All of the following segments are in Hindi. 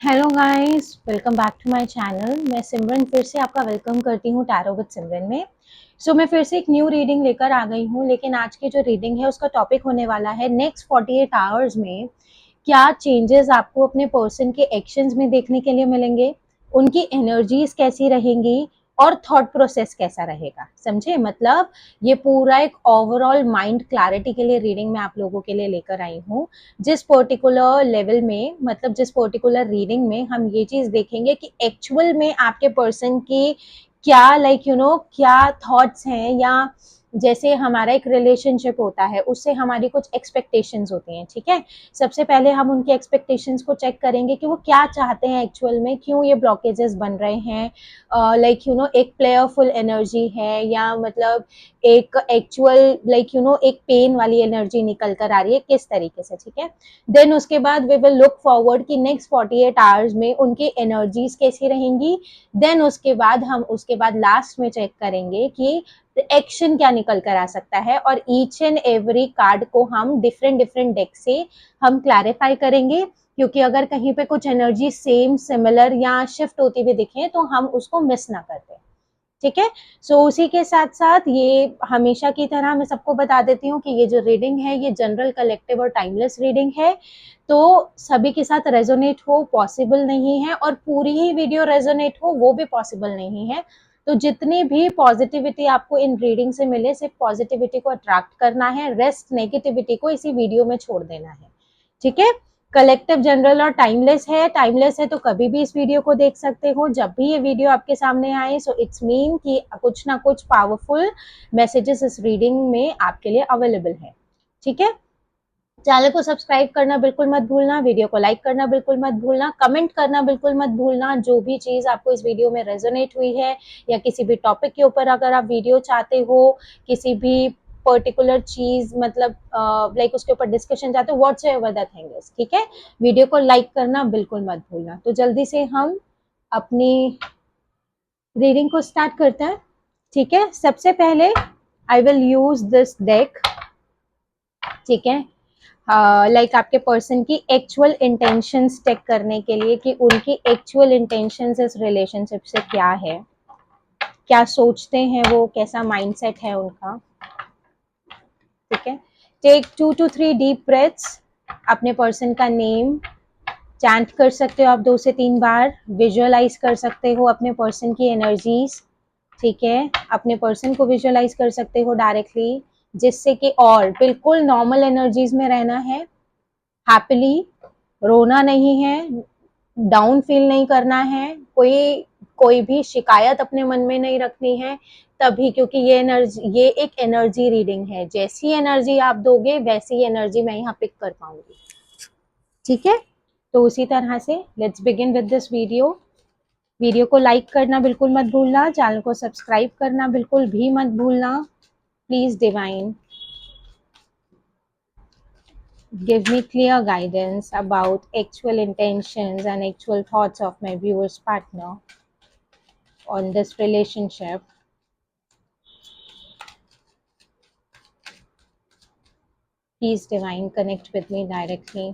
Hello guys, welcome back to my channel. मैं सिमरन फिर से आपका वेलकम करती हूँ टैरो विद सिमरन में। मैं फिर से एक न्यू रीडिंग लेकर आ गई हूँ, लेकिन आज की जो रीडिंग है उसका टॉपिक होने वाला है नेक्स्ट 48 आवर्स में क्या चेंजेस आपको अपने पर्सन के एक्शंस में देखने के लिए मिलेंगे, उनकी एनर्जीज कैसी रहेंगी और थॉट प्रोसेस कैसा रहेगा। समझे? मतलब ये पूरा एक ओवरऑल माइंड क्लैरिटी के लिए रीडिंग मैं आप लोगों के लिए लेकर आई हूँ। जिस पर्टिकुलर लेवल में, मतलब जिस पर्टिकुलर रीडिंग में हम ये चीज देखेंगे कि एक्चुअल में आपके पर्सन की क्या क्या थॉट्स हैं, या जैसे हमारा एक रिलेशनशिप होता है उससे हमारी कुछ एक्सपेक्टेशंस होती हैं। ठीक है, सबसे पहले हम उनके एक्सपेक्टेशंस को चेक करेंगे कि वो क्या चाहते हैं एक्चुअल में, क्यों ये ब्लॉकेजेस बन रहे हैं। एक प्लेयरफुल एनर्जी है, या मतलब एक एक्चुअल एक पेन वाली एनर्जी निकल कर आ रही है, किस तरीके से। ठीक है, देन उसके बाद वी विल लुक फॉरवर्ड कि नेक्स्ट 48 आवर्स में उनकी एनर्जीज कैसी रहेंगी। देन उसके बाद लास्ट में चेक करेंगे कि एक्शन क्या निकल कर आ सकता है, और ईच एंड एवरी कार्ड को हम डिफरेंट डिफरेंट डेक से हम क्लैरिफाई करेंगे, क्योंकि अगर कहीं पे कुछ एनर्जी सेम, सिमिलर या शिफ्ट होती हुई दिखे तो हम उसको मिस ना करते। ठीक है, उसी के साथ साथ ये हमेशा की तरह मैं सबको बता देती हूँ कि ये जो रीडिंग है ये जनरल, कलेक्टिव और टाइमलेस रीडिंग है। तो सभी के साथ रेजोनेट हो पॉसिबल नहीं है, और पूरी ही वीडियो रेजोनेट हो वो भी पॉसिबल नहीं है। तो जितनी भी पॉजिटिविटी आपको इन रीडिंग से मिले, सिर्फ पॉजिटिविटी को अट्रैक्ट करना है, रेस्ट नेगेटिविटी को इसी वीडियो में छोड़ देना है। ठीक है, कलेक्टिव, जनरल और टाइमलेस है। टाइमलेस है तो कभी भी इस वीडियो को देख सकते हो, जब भी ये वीडियो आपके सामने आए। इट्स मीन कि कुछ ना कुछ पावरफुल मैसेजेस इस रीडिंग में आपके लिए अवेलेबल है। ठीक है, चैनल को सब्सक्राइब करना बिल्कुल मत भूलना, वीडियो को लाइक करना बिल्कुल मत भूलना, कमेंट करना बिल्कुल मत भूलना। जो भी चीज आपको इस वीडियो में रेजोनेट हुई है, या किसी भी टॉपिक के ऊपर अगर आप वीडियो चाहते हो, किसी भी पर्टिकुलर चीज, मतलब उसके ऊपर डिस्कशन चाहते हो, what's ever the thing is. ठीक है, वीडियो को लाइक करना बिल्कुल मत भूलना। तो जल्दी से हम अपनी रीडिंग को स्टार्ट करते हैं। ठीक है, सबसे पहले I will use this deck. ठीक है, आपके पर्सन की एक्चुअल इंटेंशंस चेक करने के लिए कि उनकी एक्चुअल इंटेंशंस इस रिलेशनशिप से क्या है, क्या सोचते हैं वो, कैसा माइंडसेट है उनका। ठीक है, टेक 2 to 3 डीप ब्रेथ्स। अपने पर्सन का नेम चैंट कर सकते हो आप 2 से 3 बार। विजुअलाइज कर सकते हो अपने पर्सन की एनर्जीज। ठीक है, अपने पर्सन को विजुअलाइज कर सकते हो डायरेक्टली, जिससे कि और बिल्कुल नॉर्मल एनर्जीज में रहना है, हैप्पीली, रोना नहीं है, डाउन फील नहीं करना है, कोई भी शिकायत अपने मन में नहीं रखनी है तभी, क्योंकि ये एक एनर्जी रीडिंग है। जैसी एनर्जी आप दोगे वैसी एनर्जी मैं यहाँ पिक कर पाऊंगी। ठीक है, तो उसी तरह से let's begin with this video. Video को लाइक करना बिल्कुल मत भूलना, चैनल को सब्सक्राइब करना बिल्कुल भी मत भूलना। Please divine, give me clear guidance about actual intentions and actual thoughts of my viewer's partner on this relationship. Please divine, connect with me directly.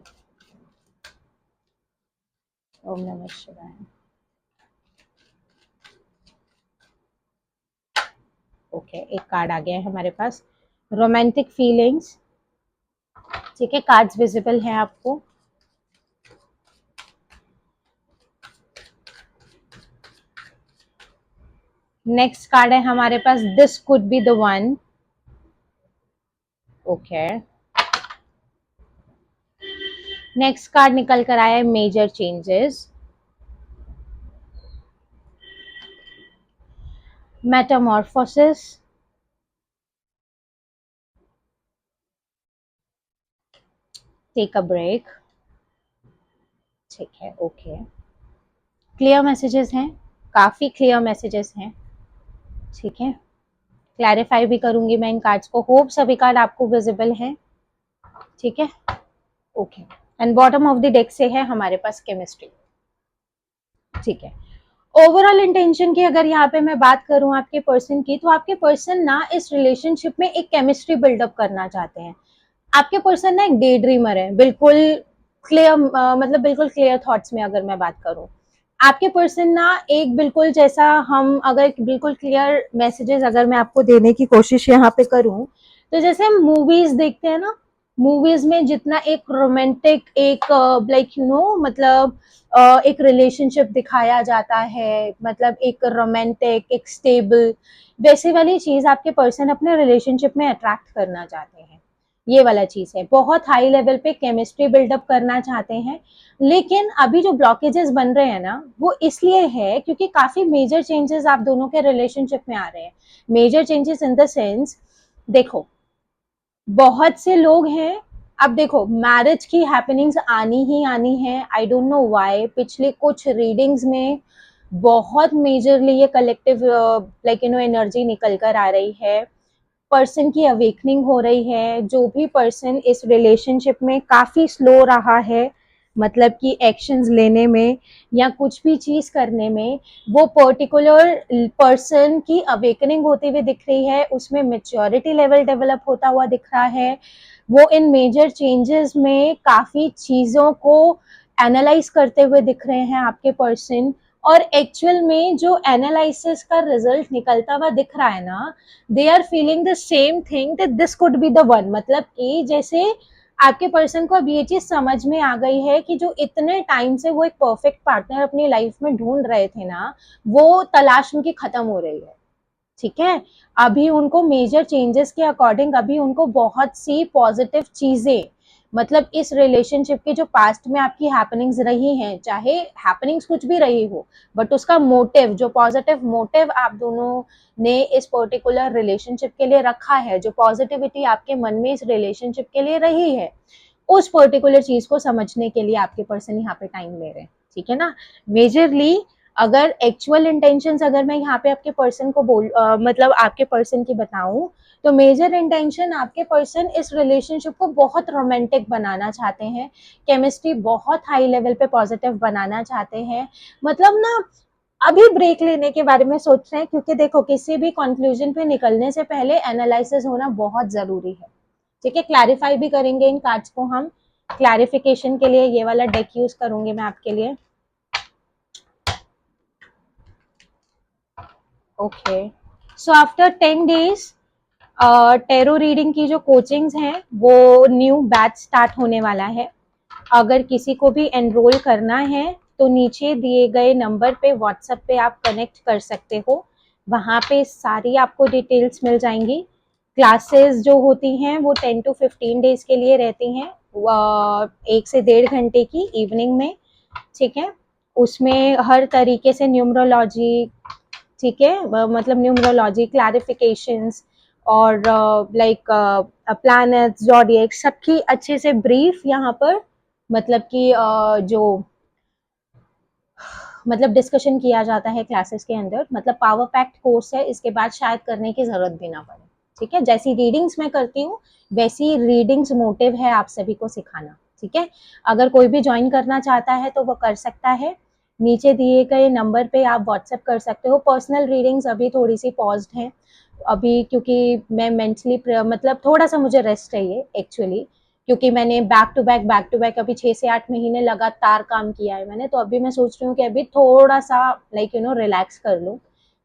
Om Namah Shivaya. Okay, एक कार्ड आ गया है हमारे पास, रोमांटिक फीलिंग्स। ठीक है, कार्ड्स विजिबल हैं आपको। नेक्स्ट कार्ड है हमारे पास, this could be the one. Okay, next card निकल कर आया है, major changes, metamorphosis, take a break. ठीक है, ओके, क्लियर मैसेजेस हैं, काफी क्लियर मैसेजेस हैं। ठीक है, क्लैरिफाई भी करूंगी मैं इन कार्ड्स को। होप सभी कार्ड आपको विजिबल हैं। ठीक है, okay, and bottom of the deck से है हमारे पास केमिस्ट्री। ठीक है, ओवरऑल इंटेंशन की अगर यहाँ पे मैं बात करूं आपके पर्सन की, तो आपके पर्सन ना इस रिलेशनशिप में एक केमिस्ट्री बिल्डअप करना चाहते हैं। आपके पर्सन ना एक डे ड्रीमर है, बिल्कुल क्लियर, मतलब बिल्कुल क्लियर थॉट्स में अगर मैं बात करूं, आपके पर्सन ना एक बिल्कुल जैसा, हम अगर बिल्कुल क्लियर मैसेजेस अगर मैं आपको देने की कोशिश यहाँ पे करूं, तो जैसे हम मूवीज देखते हैं ना, मूवीज में जितना एक रोमांटिक, एक लाइक यू नो, मतलब एक रिलेशनशिप दिखाया जाता है, मतलब एक रोमांटिक, एक स्टेबल, वैसी वाली चीज आपके पर्सन अपने रिलेशनशिप में अट्रैक्ट करना चाहते हैं। ये वाला चीज है, बहुत हाई लेवल पे केमिस्ट्री बिल्डअप करना चाहते हैं। लेकिन अभी जो ब्लॉकेजेस बन रहे हैं ना, वो इसलिए है क्योंकि काफी मेजर चेंजेस आप दोनों के रिलेशनशिप में आ रहे हैं। Major changes in the sense, देखो, बहुत से लोग हैं, अब देखो मैरिज की हैपनिंग्स आनी ही आनी है, आई डोंट नो व्हाई। पिछले कुछ रीडिंग्स में बहुत मेजरली ये collective like you no energy निकल कर आ रही है, पर्सन की अवेकनिंग हो रही है। जो भी पर्सन इस रिलेशनशिप में काफी स्लो रहा है, मतलब कि एक्शंस लेने में या कुछ भी चीज करने में, वो पर्टिकुलर पर्सन की अवेकनिंग होती हुई दिख रही है, उसमें मेच्योरिटी लेवल डेवलप होता हुआ दिख रहा है। वो इन मेजर चेंजेस में काफी चीजों को एनालाइज करते हुए दिख रहे हैं आपके पर्सन। और एक्चुअल में जो एनालिसिस का रिजल्ट निकलता हुआ दिख रहा है ना, they are feeling the same thing that this could be the one. मतलब कि जैसे आपके पर्सन को अब ये चीज समझ में आ गई है कि जो इतने टाइम से वो एक परफेक्ट पार्टनर अपनी लाइफ में ढूंढ रहे थे ना, वो तलाश उनकी खत्म हो रही है। ठीक है, अभी उनको मेजर चेंजेस के अकॉर्डिंग अभी उनको बहुत सी पॉजिटिव चीजें, मतलब इस रिलेशनशिप के जो पास्ट में आपकी हैपनिंग्स रही हैं, चाहे हैपनिंग्स कुछ भी रही हो, बट उसका मोटिव, जो पॉजिटिव मोटिव आप दोनों ने इस पर्टिकुलर रिलेशनशिप के लिए रखा है, जो पॉजिटिविटी आपके मन में इस रिलेशनशिप के लिए रही है, उस पर्टिकुलर चीज को समझने के लिए आपके पर्सन यहाँ पे टाइम ले रहे हैं। ठीक है ना, मेजरली अगर एक्चुअल इंटेंशंस अगर मैं यहाँ पे आपके पर्सन को मतलब आपके पर्सन की बताऊं, तो मेजर इंटेंशन आपके पर्सन इस रिलेशनशिप को बहुत रोमांटिक बनाना चाहते हैं, केमिस्ट्री बहुत हाई लेवल पे पॉजिटिव बनाना चाहते हैं। मतलब ना, अभी ब्रेक लेने के बारे में सोच रहे हैं, क्योंकि देखो किसी भी कंक्लूजन पे निकलने से पहले एनालिसिस होना बहुत जरूरी है। ठीक है, क्लैरिफाई भी करेंगे इन कार्ड्स को हम, क्लैरिफिकेशन के लिए ये वाला डेक यूज करूंगी मैं आपके लिए। Okay, so after 10 days tarot reading की जो कोचिंग्स हैं वो न्यू बैच स्टार्ट होने वाला है। अगर किसी को भी एनरोल करना है तो नीचे दिए गए नंबर पे व्हाट्सएप पे आप कनेक्ट कर सकते हो, वहाँ पे सारी आपको डिटेल्स मिल जाएंगी। क्लासेस जो होती हैं वो 10 to 15 days के लिए रहती हैं, 1 से 1.5 घंटे की इवनिंग में। ठीक है, उसमें हर तरीके से न्यूमरोलॉजी, ठीक है, मतलब न्यूमरोलॉजी क्लैरिफिकेशंस और लाइक प्लैनेट्स, ज़ोडिएक, सबकी अच्छे से ब्रीफ यहाँ पर, मतलब कि जो मतलब डिस्कशन किया जाता है क्लासेस के अंदर। मतलब पावर पैक्ड कोर्स है, इसके बाद शायद करने की जरूरत भी ना पड़े। ठीक है, जैसी रीडिंग्स मैं करती हूँ वैसी रीडिंग्स मोटिव है आप सभी को सिखाना। ठीक है, अगर कोई भी ज्वाइन करना चाहता है तो वो कर सकता है, नीचे दिए गए नंबर पे आप व्हाट्सएप कर सकते हो। पर्सनल रीडिंग्स अभी थोड़ी सी पॉज्ड हैं अभी, क्योंकि मैं मेंटली मतलब थोड़ा सा मुझे रेस्ट चाहिए एक्चुअली, क्योंकि मैंने बैक टू बैक अभी 6 से 8 महीने लगातार काम किया है मैंने, तो अभी मैं सोच रही हूँ कि अभी थोड़ा सा लाइक यू नो रिलैक्स कर लूँ।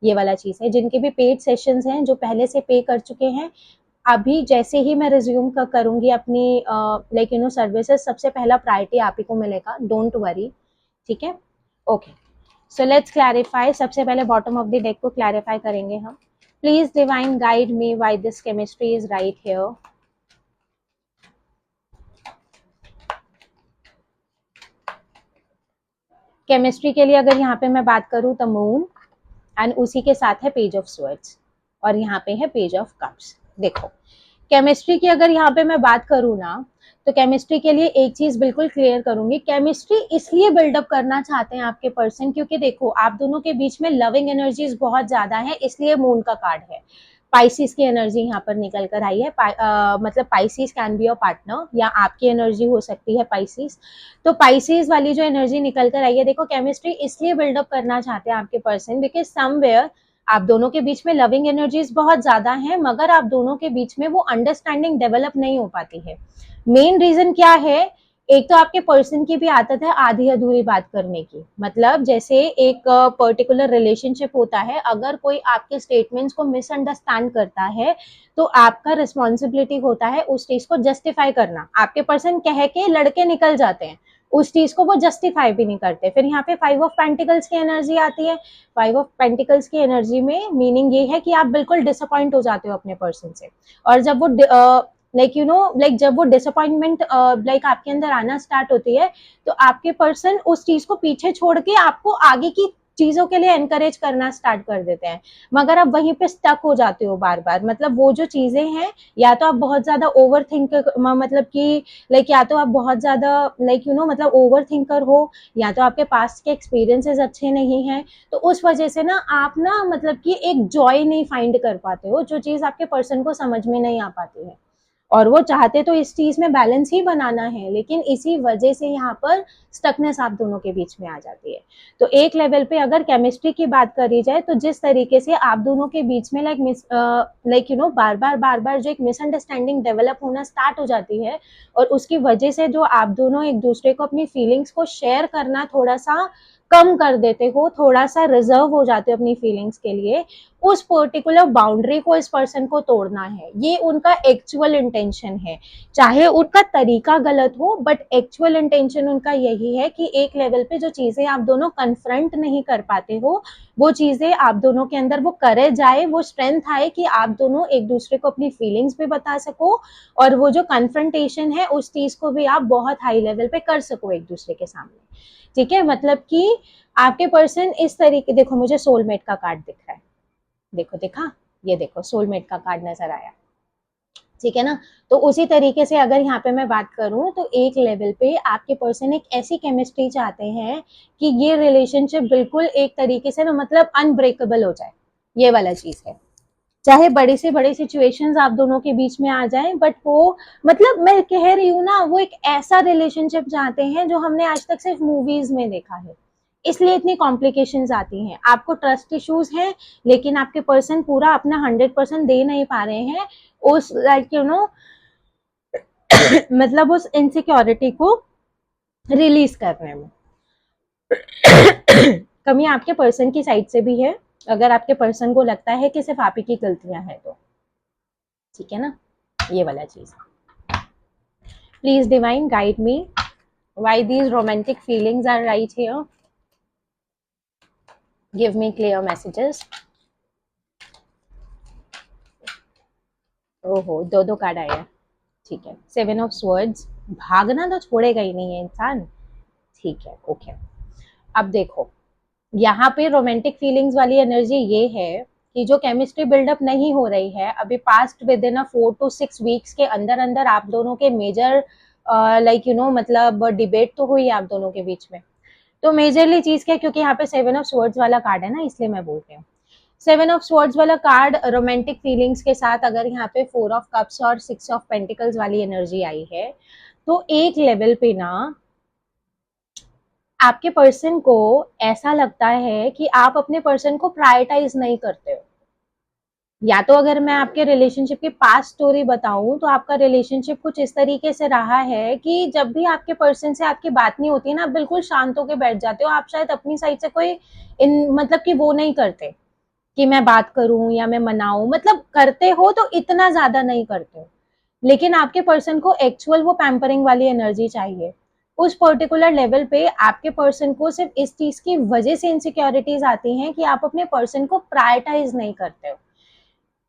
ये वाला चीज़ है, जिनके भी पेड सेशंस हैं, जो पहले से पे कर चुके हैं, अभी जैसे ही मैं रिज्यूम करूंगी अपनी लाइक यू नो सर्विसेज, सबसे पहला प्रायोरिटी आप ही को मिलेगा, डोंट वरी। ठीक है, ओके, सो लेट्स क्लैरिफाई। सबसे पहले बॉटम ऑफ द डेक को क्लैरिफाई करेंगे हम। Please divine guide me why this chemistry is right here. Chemistry के लिए अगर यहाँ पे मैं बात करूँ तो मून, एंड उसी के साथ है पेज ऑफ स्वर्ड्स, और यहाँ पे है पेज ऑफ कप्स। देखो, केमिस्ट्री की अगर यहाँ पे मैं बात करूँ ना, तो केमिस्ट्री के लिए एक चीज बिल्कुल क्लियर करूंगी, केमिस्ट्री इसलिए बिल्डअप करना चाहते हैं आपके पर्सन क्योंकि देखो आप दोनों के बीच में लविंग एनर्जीज बहुत ज्यादा है, इसलिए मून का कार्ड है। पाइसिस की एनर्जी यहाँ पर निकल कर आई है, मतलब Pisces can be your partner, या आपकी एनर्जी हो सकती है पाइसिस। तो पाइसिस वाली जो एनर्जी निकल कर आई है, देखो केमिस्ट्री इसलिए बिल्डअप करना चाहते हैं आपके पर्सन बिकॉज समवेयर आप दोनों के बीच में लविंग एनर्जीज बहुत ज्यादा हैं, मगर आप दोनों के बीच में वो अंडरस्टैंडिंग डेवलप नहीं हो पाती है। मेन रीजन क्या है, एक तो आपके पर्सन की भी आदत है आधी अधूरी बात करने की, मतलब जैसे एक पर्टिकुलर रिलेशनशिप होता है, अगर कोई आपके स्टेटमेंट्स को मिसअंडरस्टैंड करता है तो आपका रिस्पॉन्सिबिलिटी होता है उस चीज को जस्टिफाई करना। आपके पर्सन कह के लड़के निकल जाते हैं, उस चीज को वो जस्टिफाई भी नहीं करते। फिर यहाँ पे 5 ऑफ पेंटिकल्स की एनर्जी आती है। 5 ऑफ पेंटिकल्स की एनर्जी में मीनिंग ये है कि आप बिल्कुल डिसअपॉइंट हो जाते हो अपने पर्सन से, और जब वो लाइक जब वो डिसअपॉइंटमेंट लाइक आपके अंदर आना स्टार्ट होती है, तो आपके पर्सन उस चीज को पीछे छोड़ के आपको आगे की चीजों के लिए एनकरेज करना स्टार्ट कर देते हैं, मगर आप वहीं पे स्टक हो जाते हो बार बार। मतलब वो जो चीजें हैं, या तो आप बहुत ज्यादा ओवर थिंकर, मतलब कि लाइक या तो आप बहुत ज्यादा मतलब ओवर थिंकर हो, या तो आपके पास्ट के एक्सपीरियंसेस अच्छे नहीं हैं, तो उस वजह से ना आप ना मतलब कि एक जॉय नहीं फाइंड कर पाते हो, जो चीज आपके पर्सन को समझ में नहीं आ पाती है। और वो चाहते तो इस चीज में बैलेंस ही बनाना है, लेकिन इसी वजह से यहाँ पर स्टकनेस आप दोनों के बीच में आ जाती है। तो एक लेवल पे अगर केमिस्ट्री की बात करी जाए, तो जिस तरीके से आप दोनों के बीच में बार बार जो एक मिसअंडरस्टैंडिंग डेवलप होना स्टार्ट हो जाती है, और उसकी वजह से जो आप दोनों एक दूसरे को अपनी फीलिंग्स को शेयर करना थोड़ा सा कम कर देते हो, थोड़ा सा रिजर्व हो जाते हो अपनी फीलिंग्स के लिए, उस पर्टिकुलर बाउंड्री को इस पर्सन को तोड़ना है। ये उनका एक्चुअल इंटेंशन है, चाहे उनका तरीका गलत हो, बट एक्चुअल इंटेंशन उनका यही है कि एक लेवल पे जो चीजें आप दोनों कन्फ्रंट नहीं कर पाते हो, वो चीजें आप दोनों के अंदर वो करेज आए, वो स्ट्रेंथ आए कि आप दोनों एक दूसरे को अपनी फीलिंग्स भी बता सको, और वो जो कन्फ्रंटेशन है उस चीज को भी आप बहुत हाई लेवल पे कर सको एक दूसरे के सामने। ठीक है, मतलब कि आपके पर्सन इस तरीके, देखो मुझे सोलमेट का कार्ड दिख रहा है, देखो देखा, ये देखो सोलमेट का कार्ड नजर आया, ठीक है ना। तो उसी तरीके से अगर यहाँ पे मैं बात करूं, तो एक लेवल पे आपके पर्सन एक ऐसी केमिस्ट्री चाहते हैं कि ये रिलेशनशिप बिल्कुल एक तरीके से ना मतलब अनब्रेकेबल हो जाए, ये वाला चीज है। चाहे बड़ी से बड़ी सिचुएशंस आप दोनों के बीच में आ जाएं, बट वो मतलब मैं कह रही हूँ ना, वो एक ऐसा रिलेशनशिप चाहते हैं जो हमने आज तक सिर्फ मूवीज में देखा है, इसलिए इतनी कॉम्प्लिकेशंस आती हैं। आपको ट्रस्ट इश्यूज हैं, लेकिन आपके पर्सन पूरा अपना 100% दे नहीं पा रहे हैं उस मतलब उस इनसिक्योरिटी को रिलीज करने में। कमी आपके पर्सन की साइड से भी है, अगर आपके पर्सन को लगता है कि सिर्फ आप ही की गलतियां हैं तो, ठीक है ना, ये वाला चीज। Please divine guide me why these romantic feelings are right here, give me clear messages. ओहो, दो दो कार्ड आया, ठीक है। 7 ऑफ स्वर्ड्स, भागना तो छोड़ेगा ही नहीं है इंसान, ठीक है, ओके। अब देखो, यहाँ पे रोमांटिक फीलिंग्स वाली एनर्जी ये है कि जो केमिस्ट्री बिल्डअप नहीं हो रही है अभी, past with in 4 to 6 weeks के अंदर अंदर आप दोनों के मेजर मतलब डिबेट तो हुई आप दोनों के बीच में। तो मेजरली चीज क्या है, क्योंकि यहाँ पे 7 ऑफ स्वर्ड्स वाला कार्ड है ना, इसलिए मैं बोल रही हूँ। 7 ऑफ स्वर्ड्स वाला कार्ड रोमांटिक फीलिंग्स के साथ अगर यहाँ पे 4 ऑफ कप्स और 6 ऑफ पेंटिकल्स वाली एनर्जी आई है, तो एक लेवल पे ना आपके पर्सन को ऐसा लगता है कि आप अपने पर्सन को प्रायोरिटाइज नहीं करते हो। या तो अगर मैं आपके रिलेशनशिप की पास्ट स्टोरी बताऊं, तो आपका रिलेशनशिप कुछ इस तरीके से रहा है कि जब भी आपके पर्सन से आपकी बात नहीं होती है ना, आप बिल्कुल शांत होकर बैठ जाते हो। आप शायद अपनी साइड से कोई मतलब कि वो नहीं करते कि मैं बात करूं या मैं मनाऊं, मतलब करते हो तो इतना ज्यादा नहीं करते हो, लेकिन आपके पर्सन को एक्चुअल वो पैम्परिंग वाली एनर्जी चाहिए। उस पर्टिकुलर लेवल पे आपके पर्सन को सिर्फ इस चीज की वजह से इनसिक्योरिटीज आती हैं कि आप अपने पर्सन को प्रायोरिटाइज नहीं करते हो।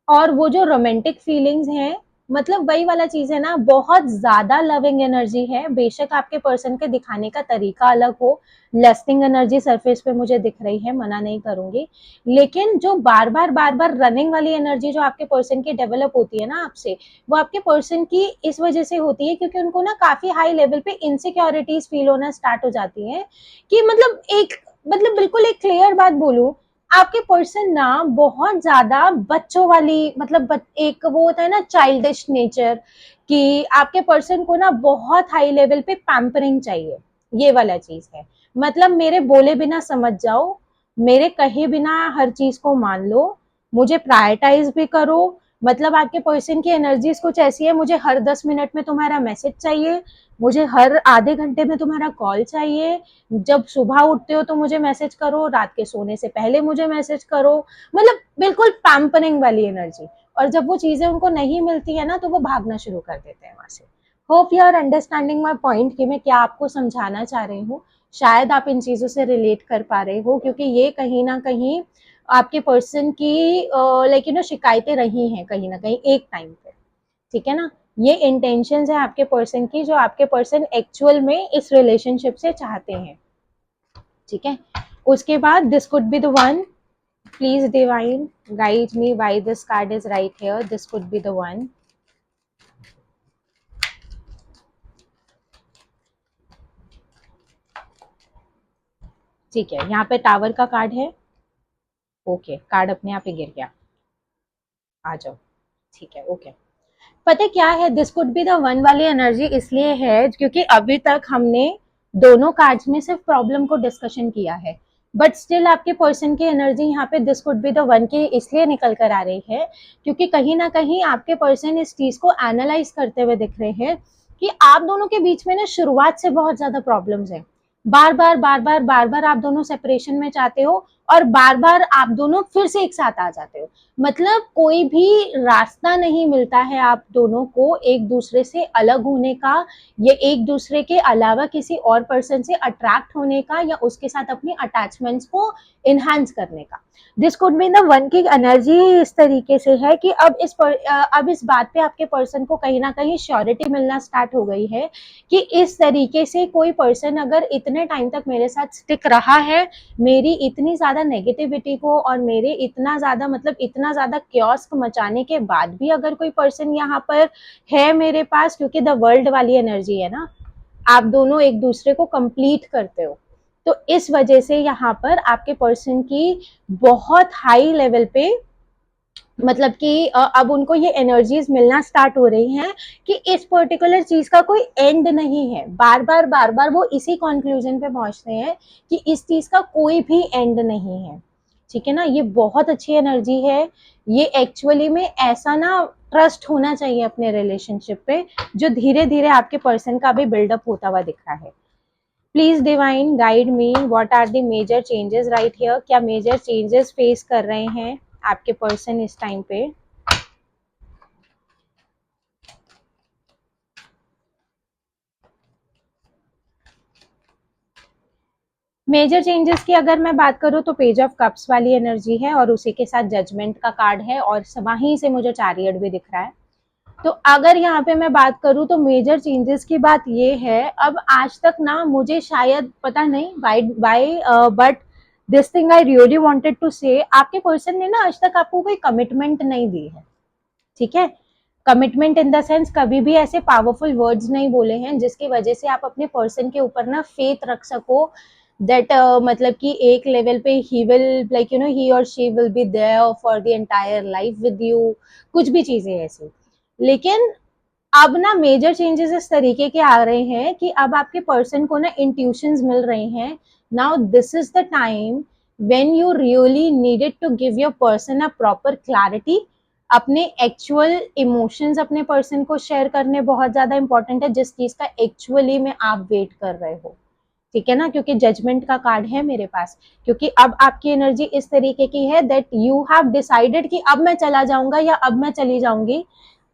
और वो जो रोमांटिक फीलिंग्स हैं, मतलब वही वाला चीज है ना, बहुत ज्यादा लविंग एनर्जी है। बेशक आपके पर्सन के दिखाने का तरीका अलग हो, लस्टिंग एनर्जी सरफेस पे मुझे दिख रही है, मना नहीं करूंगी, लेकिन जो बार बार रनिंग वाली एनर्जी जो आपके पर्सन की डेवलप होती है ना आपसे, वो आपके पर्सन की इस वजह से होती है क्योंकि उनको ना काफी हाई लेवल पे इनसिक्योरिटीज फील होना स्टार्ट हो जाती है। कि मतलब बिल्कुल एक क्लियर बात बोलूं, आपके पर्सन ना बहुत ज्यादा बच्चों वाली, मतलब एक वो होता है ना चाइल्डिश नेचर, कि आपके पर्सन को ना बहुत हाई लेवल पे पैम्परिंग चाहिए, ये वाला चीज है। मतलब मेरे बोले बिना समझ जाओ, मेरे कहे बिना हर चीज को मान लो, मुझे प्रायोरिटाइज भी करो, मतलब आपके पर्सन की एनर्जीज कुछ ऐसी है, मुझे हर 10 मिनट में तुम्हारा मैसेज चाहिए, मुझे हर आधे घंटे में तुम्हारा कॉल चाहिए, जब सुबह उठते हो तो मुझे मैसेज करो, रात के सोने से पहले मुझे मैसेज करो, मतलब बिल्कुल पैम्परिंग वाली एनर्जी। और जब वो चीजें उनको नहीं मिलती है ना तो वो भागना शुरू कर देते हैं वहां से। Hope you are understanding my point कि मैं क्या आपको समझाना चाह रही हूँ। शायद आप इन चीजों से रिलेट कर पा रहे हो, क्योंकि ये कहीं ना कहीं आपके पर्सन की लाइक शिकायतें रही हैं कहीं ना कहीं एक टाइम पे। ठीक है ना, ये इंटेंशंस है आपके पर्सन की जो आपके पर्सन एक्चुअल में इस रिलेशनशिप से चाहते हैं। ठीक है, उसके बाद this could be the one. Please divine guide me why this card is right here, this could be the one. ठीक है, यहाँ पे टावर का कार्ड है। ओके, कार्ड अपने आप ही गिर गया, आ जाओ। ठीक है, ओके। पता है क्या है, this could be the one वाली एनर्जी इसलिए है क्योंकि अभी तक हमने दोनों कार्ड्स में सिर्फ प्रॉब्लम को डिस्कशन किया है, बट स्टिल आपके पर्सन की एनर्जी यहाँ पे this could be the one की इसलिए निकल कर आ रही है क्योंकि कहीं ना कहीं आपके पर्सन इस चीज को एनालाइज करते हुए दिख रहे हैं कि आप दोनों के बीच में ना शुरुआत से बहुत ज्यादा प्रॉब्लम्स है। बार बार बार बार बार बार आप दोनों सेपरेशन में चाहते हो और बार बार आप दोनों फिर से एक साथ आ जाते हो। मतलब कोई भी रास्ता नहीं मिलता है आप दोनों को एक दूसरे से अलग होने का, या एक दूसरे के अलावा किसी और पर्सन से अट्रैक्ट होने का, या उसके साथ अपनी अटैचमेंट्स को इनहांस करने का। This could be the one की एनर्जी इस तरीके से है कि अब इस बात पे आपके पर्सन को कहीं ना कहीं श्योरिटी मिलना स्टार्ट हो गई है कि इस तरीके से कोई पर्सन अगर इतने टाइम तक मेरे साथ स्टिक रहा है, मेरी इतनी ज्यादा नेगेटिविटी को और मेरे इतना ज्यादा मतलब इतना ज्यादा क्योस्क मचाने के बाद भी अगर कोई पर्सन यहाँ पर है मेरे पास, क्योंकि द वर्ल्ड वाली एनर्जी है ना, आप दोनों एक दूसरे को कंप्लीट करते हो, तो इस वजह से यहाँ पर आपके पर्सन की बहुत हाई लेवल पे मतलब कि अब उनको ये एनर्जीज मिलना स्टार्ट हो रही हैं कि इस पर्टिकुलर चीज का कोई एंड नहीं है। बार बार वो इसी कंक्लूजन पे पहुंचते हैं कि इस चीज का कोई भी एंड नहीं है। ठीक है ना, ये बहुत अच्छी एनर्जी है। ये एक्चुअली में ऐसा ना ट्रस्ट होना चाहिए अपने रिलेशनशिप पे, जो धीरे धीरे आपके पर्सन का भी बिल्डअप होता हुआ दिख रहा है। Please divine guide me, what are the major changes right here. क्या मेजर चेंजेस फेस कर रहे हैं आपके पर्सन इस टाइम पे? मेजर चेंजेस की अगर मैं बात करूं तो पेज ऑफ कप्स वाली एनर्जी है और उसी के साथ जजमेंट का कार्ड है और वहीं से मुझे चैरियट भी दिख रहा है। तो अगर यहाँ पे मैं बात करूँ तो मेजर चेंजेस की बात ये है, अब आज तक ना मुझे शायद पता नहीं by but this thing I really wanted to say, आपके पर्सन ने ना आज तक आपको कोई कमिटमेंट नहीं दी है। ठीक है, कमिटमेंट इन द सेंस कभी भी ऐसे पावरफुल वर्ड्स नहीं बोले हैं जिसकी वजह से आप अपने पर्सन के ऊपर ना फेथ रख सको दैट मतलब कि एक लेवल पे ही विल लाइक ही और she will be there for the entire life with you, कुछ भी चीजें ऐसी। लेकिन अब ना मेजर चेंजेस इस तरीके के आ रहे हैं कि अब आपके पर्सन को ना इंट्यूशंस मिल रहे हैं। Now this is the time when you really needed to give your person a proper clarity. अपने एक्चुअल इमोशंस अपने पर्सन को शेयर करने बहुत ज्यादा इंपॉर्टेंट है, जिस चीज का एक्चुअली में आप वेट कर रहे हो। ठीक है ना, क्योंकि जजमेंट का कार्ड है मेरे पास, क्योंकि अब आपकी एनर्जी इस तरीके की है दैट यू हैव डिसाइडेड कि अब मैं चला जाऊंगा या अब मैं चली जाऊंगी,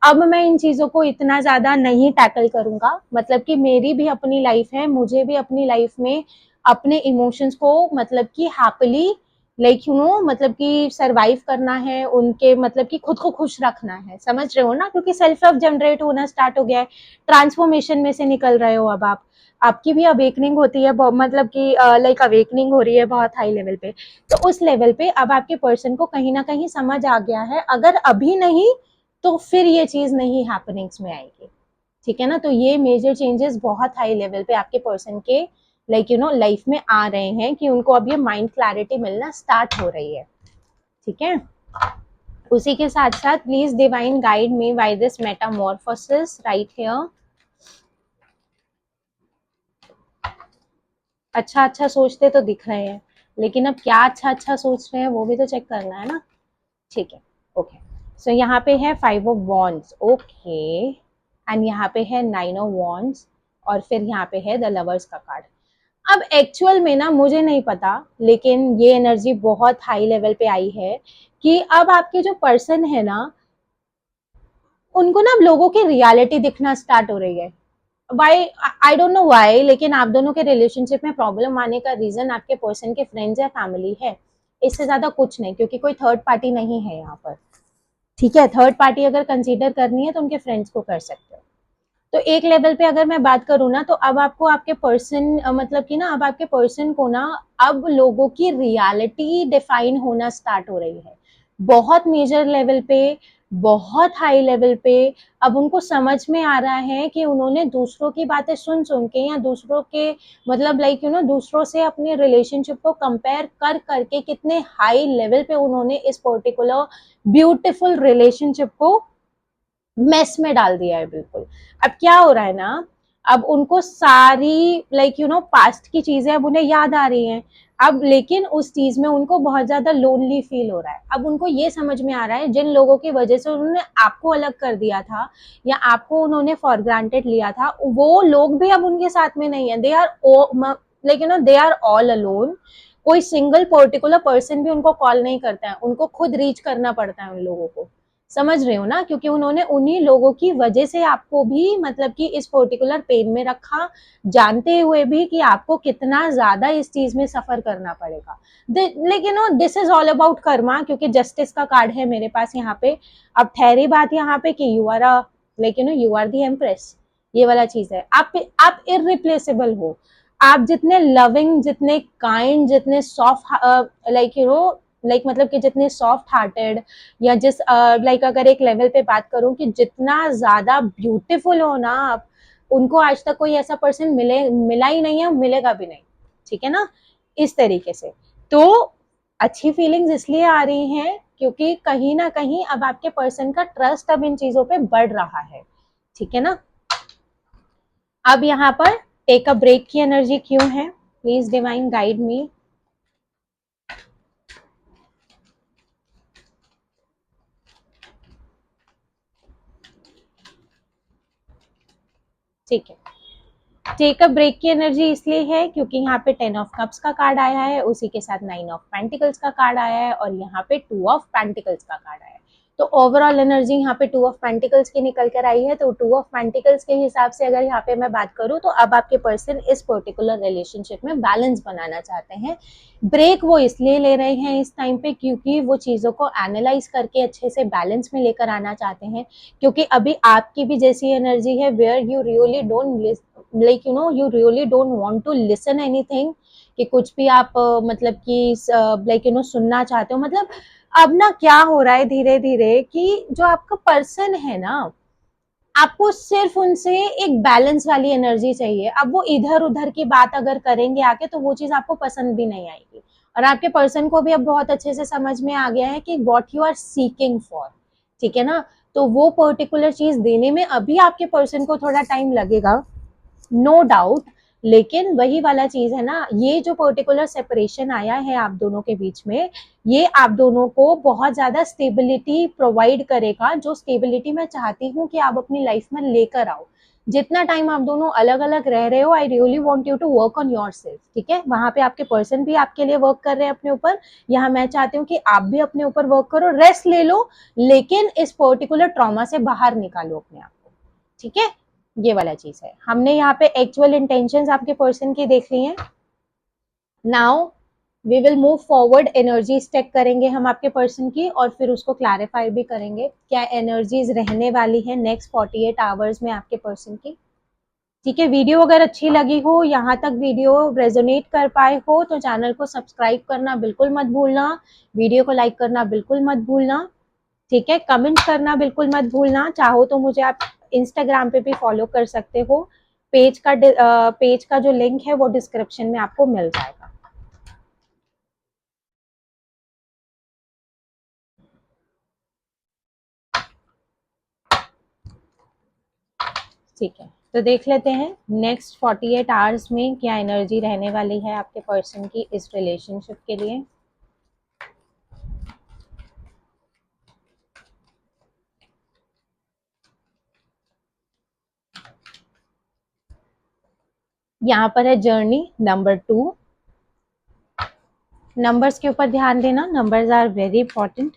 अब मैं इन चीजों को इतना ज्यादा नहीं टैकल करूंगा। मतलब कि मेरी भी अपनी लाइफ है, मुझे भी अपनी लाइफ में अपने इमोशंस को मतलब कि हैप्पीली लाइक मतलब कि सरवाइव करना है, उनके मतलब कि खुद को खुश रखना है। समझ रहे हो ना, क्योंकि सेल्फ लव जनरेट होना स्टार्ट हो गया है, ट्रांसफॉर्मेशन में से निकल रहे हो अब आप, आपकी भी अवेकनिंग होती है, मतलब कि लाइक अवेकनिंग हो रही है बहुत हाई लेवल पे। तो उस लेवल पे अब आपके पर्सन को कहीं ना कहीं समझ आ गया है, अगर अभी नहीं तो फिर ये चीज नहीं हैपनिंग्स में आएगी। ठीक है ना, तो ये मेजर चेंजेस बहुत हाई लेवल पे आपके पर्सन के लाइक लाइफ में आ रहे हैं कि उनको अब ये माइंड क्लैरिटी मिलना स्टार्ट हो रही है। ठीक है, उसी के साथ साथ please divine guide me why this Metamorphosis right here. अच्छा अच्छा सोचते तो दिख रहे हैं, लेकिन अब क्या अच्छा अच्छा सोच रहे हैं वो भी तो चेक करना है ना। ठीक है, ओके। सो यहाँ पे है 5 ऑफ वॉन्ड्स, ओके, एंड यहाँ पे है 9 ऑफ वॉन्ड्स, और फिर यहाँ पे है द लवर्स का कार्ड। अब एक्चुअल में ना मुझे नहीं पता, लेकिन ये एनर्जी बहुत हाई लेवल पे आई है कि अब आपके जो पर्सन है ना, उनको ना अब लोगों की रियलिटी दिखना स्टार्ट हो रही है। Why, I don't know why, लेकिन आप दोनों के रिलेशनशिप में प्रॉब्लम आने का रीजन आपके पर्सन के फ्रेंड्स या फैमिली है, इससे ज्यादा कुछ नहीं, क्योंकि कोई थर्ड पार्टी नहीं है यहाँ पर। ठीक है, थर्ड पार्टी अगर कंसीडर करनी है तो उनके फ्रेंड्स को कर सकते हो। तो एक लेवल पे अगर मैं बात करूँ ना, तो अब आपको आपके पर्सन मतलब कि ना, अब आपके पर्सन को ना अब लोगों की रियलिटी डिफाइन होना स्टार्ट हो रही है, बहुत मेजर लेवल पे, बहुत हाई लेवल पे। अब उनको समझ में आ रहा है कि उन्होंने दूसरों की बातें सुन सुन के, या दूसरों के मतलब लाइक यू नो दूसरों से अपने रिलेशनशिप को कंपेयर कर करके कितने हाई लेवल पे उन्होंने इस पर्टिकुलर ब्यूटीफुल रिलेशनशिप को मेस में डाल दिया है बिल्कुल। अब क्या हो रहा है ना, अब उनको सारी लाइक यू नो पास्ट की चीजें अब उन्हें याद आ रही हैं। अब लेकिन उस चीज में उनको बहुत ज्यादा लोनली फील हो रहा है। अब उनको ये समझ में आ रहा है, जिन लोगों की वजह से उन्होंने आपको अलग कर दिया था या आपको उन्होंने फॉर ग्रांटेड लिया था, वो लोग भी अब उनके साथ में नहीं है। They are like you know they are all alone. कोई सिंगल पर्टिकुलर पर्सन भी उनको कॉल नहीं करता है, उनको खुद रीच करना पड़ता है उन लोगों को। समझ रहे हो ना, क्योंकि उन्होंने उन्हीं लोगों की वजह से आपको भी मतलब कि इस पर्टिकुलर पेन में रखा, जानते हुए भी कि आपको कितना ज्यादा इस चीज में सफर करना पड़ेगा। लेकिन no this is all about karma, क्योंकि जस्टिस का कार्ड है मेरे पास यहाँ पे। अब ठहरी बात यहाँ पे कि you are a like you know you are the empress, ये वाला चीज है। आप इररिप्लेसेबल हो। आप जितने लविंग, जितने काइंड, जितने soft like you know like मतलब कि जितने सॉफ्ट हार्टेड, या जिस लाइक अगर एक लेवल पे बात करूं कि जितना ज्यादा ब्यूटीफुल हो ना आप, उनको आज तक कोई ऐसा पर्सन मिला ही नहीं है, मिलेगा भी नहीं। ठीक है ना, इस तरीके से। तो अच्छी फीलिंग्स इसलिए आ रही हैं क्योंकि कहीं ना कहीं अब आपके पर्सन का ट्रस्ट अब इन चीजों पे बढ़ रहा है। ठीक है ना। अब यहाँ पर टेक अ ब्रेक की एनर्जी क्यों है, प्लीज डिवाइन गाइड मी। ठीक है, टेक अ ब्रेक की एनर्जी इसलिए है क्योंकि यहाँ पे 10 ऑफ कप्स का कार्ड आया है, उसी के साथ 9 ऑफ पेंटिकल्स का कार्ड आया है, और यहाँ पे 2 ऑफ पेंटिकल्स का कार्ड आया है। तो ओवरऑल एनर्जी यहाँ पे 2 ऑफ पेंटिकल्स की निकल कर आई है। तो 2 ऑफ पेंटिकल्स के हिसाब से अगर यहाँ पे मैं बात करूँ, तो अब आपके पर्सन इस पर्टिकुलर रिलेशनशिप में बैलेंस बनाना चाहते हैं। ब्रेक वो इसलिए ले रहे हैं इस टाइम पे क्योंकि वो चीज़ों को एनालाइज करके अच्छे से बैलेंस में लेकर आना चाहते हैं। क्योंकि अभी आपकी भी जैसी एनर्जी है where you really don't like you know you really don't want to listen anything, कि कुछ भी आप मतलब कि लाइक यू नो सुनना चाहते हो। मतलब अब ना क्या हो रहा है धीरे धीरे कि जो आपका पर्सन है ना, आपको सिर्फ उनसे एक बैलेंस वाली एनर्जी चाहिए। अब वो इधर उधर की बात अगर करेंगे आके, तो वो चीज आपको पसंद भी नहीं आएगी। और आपके पर्सन को भी अब बहुत अच्छे से समझ में आ गया है कि what you are seeking for. ठीक है ना। तो वो पर्टिकुलर चीज देने में अभी आपके पर्सन को थोड़ा टाइम लगेगा, नो डाउट। लेकिन वही वाला चीज है ना, ये जो पर्टिकुलर सेपरेशन आया है आप दोनों के बीच में, ये आप दोनों को बहुत ज्यादा स्टेबिलिटी प्रोवाइड करेगा, जो स्टेबिलिटी मैं चाहती हूँ कि आप अपनी लाइफ में लेकर आओ। जितना टाइम आप दोनों अलग अलग रह रहे हो, I really want you to work on your self. ठीक है, वहां पे आपके पर्सन भी आपके लिए वर्क कर रहे हैं अपने ऊपर, यहाँ मैं चाहती हूँ कि आप भी अपने ऊपर वर्क करो, रेस्ट ले लो, लेकिन इस पर्टिकुलर ट्रॉमा से बाहर निकालो अपने आप को। ठीक है, ये वाला चीज है। हमने यहाँ पे एक्चुअल इंटेंशंस आपके पर्सन की देख ली हैं। Now we will move forward, energy check करेंगे हम आपके पर्सन की, और फिर उसको क्लैरिफाई भी करेंगे क्या एनर्जीज रहने वाली है नेक्स्ट 48 आवर्स में आपके पर्सन की। ठीक है, वीडियो अगर अच्छी लगी हो, यहाँ तक वीडियो रेजोनेट कर पाए हो, तो चैनल को सब्सक्राइब करना बिल्कुल मत भूलना, वीडियो को लाइक करना बिल्कुल मत भूलना। ठीक है, कमेंट करना बिल्कुल मत भूलना। चाहो तो मुझे आप इंस्टाग्राम पे भी फॉलो कर सकते हो, पेज का जो लिंक है वो डिस्क्रिप्शन में आपको मिल जाएगा। ठीक है, तो देख लेते हैं नेक्स्ट 48 आवर्स में क्या एनर्जी रहने वाली है आपके पर्सन की इस रिलेशनशिप के लिए। यहाँ पर है जर्नी नंबर 2। नंबर्स के ऊपर ध्यान देना, numbers are very important.